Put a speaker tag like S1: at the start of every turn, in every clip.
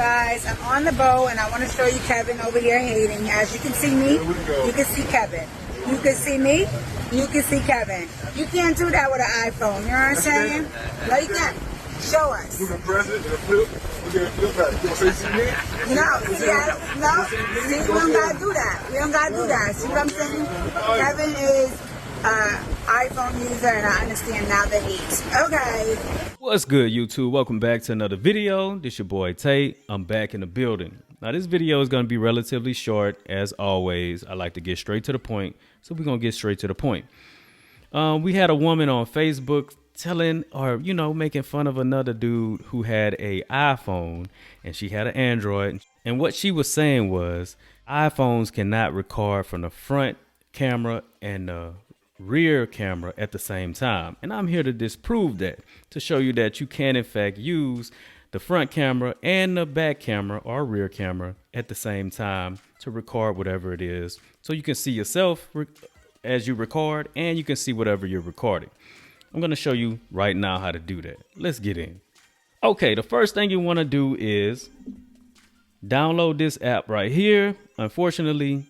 S1: guys, I'm on the boat and I want to show you Kevin over here hating. As you can see me, you can see Kevin. You can see me, you can see Kevin. You can't do that with an iPhone, you know what I'm saying? No, you can't. Show us.
S2: You can press it and flip. You can flip back. You want to say me?
S1: No, see, we don't gotta do that. We don't gotta do that. See what I'm saying? Kevin is iPhone user and I understand now the hate. Okay.
S3: What's good, YouTube? Welcome back to another video. This your boy Tate. I'm back in the building. Now this video is going to be relatively short. As always, I like to get straight to the point. So we're going to get straight to the point. We had a woman on Facebook telling or, making fun of another dude who had a iPhone and she had an Android. And what she was saying was iPhones cannot record from the front camera and the rear camera at the same time. And I'm here to disprove that, to show you that you can in fact use the front camera and the back camera or rear camera at the same time to record whatever it is. So you can see yourself as you record and you can see whatever you're recording. I'm going to show you right now how to do that. Let's get in. Okay, the first thing you want to do is download this app right here. Unfortunately,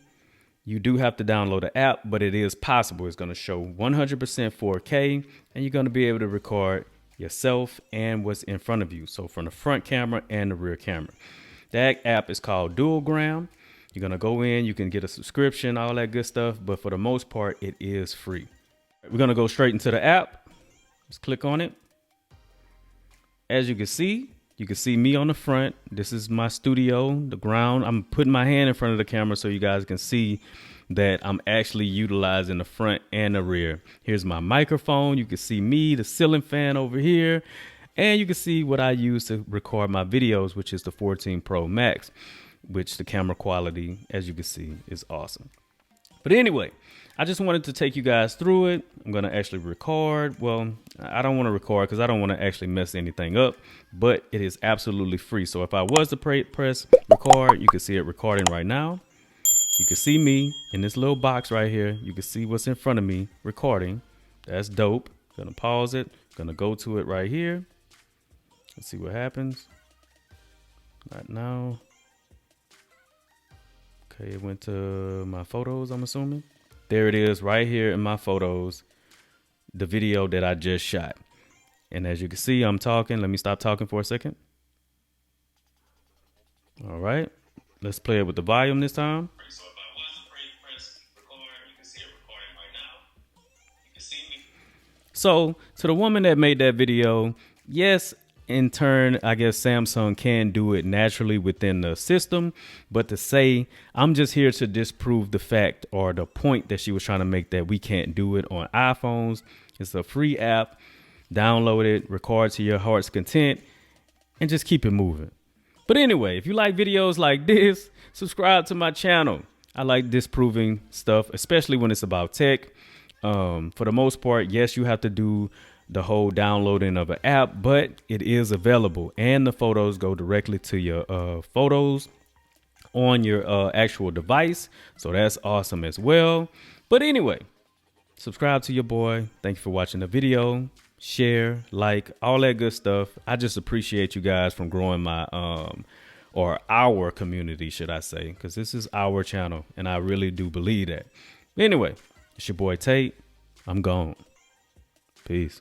S3: you do have to download the app, but it is possible. It's going to show 100% 4K and you're going to be able to record yourself and what's in front of you. So from the front camera and the rear camera. That app is called Dualgram. You're going to go in, you can get a subscription, all that good stuff. But for the most part, it is free. We're going to go straight into the app. Let's click on it. As you can see me on the front. This is my studio, the ground. I'm putting my hand in front of the camera so you guys can see that I'm actually utilizing the front and the rear. Here's my microphone. You can see me, the ceiling fan over here. And you can see what I use to record my videos, which is the 14 Pro Max, which the camera quality, as you can see, is awesome. But anyway, I just wanted to take you guys through it. I'm going to actually record. Well, I don't want to record because I don't want to actually mess anything up, but it is absolutely free. So if I was to press record, you can see it recording right now. You can see me in this little box right here. You can see what's in front of me recording. That's dope. Gonna pause it. Gonna go to it right here. Let's see what happens. Right now. Okay, it went to my photos, I'm assuming. There it is right here in my photos, the video that I just shot. And as you can see, I'm talking. Let me stop talking for a second. All right, let's play it with the volume this time. So if I was to press record, you can see it recording right now. You can see me. So to the woman that made that video, yes, in turn, I guess Samsung can do it naturally within the system. But to say I'm just here to disprove the fact or the point that she was trying to make that we can't do it on iPhones. It's a free app. Download it, record to your heart's content, and just keep it moving. But anyway, if you like videos like this, subscribe to my channel. I like disproving stuff, especially when it's about tech. For the most part, yes, you have to do the whole downloading of an app, but it is available and the photos go directly to your photos on your actual device. So that's awesome as well. But anyway, subscribe to your boy. Thank you for watching the video. Share, like, all that good stuff. I just appreciate you guys from growing my or our community, should I say, because this is our channel and I really do believe that. Anyway, it's your boy Tate. I'm gone. Peace.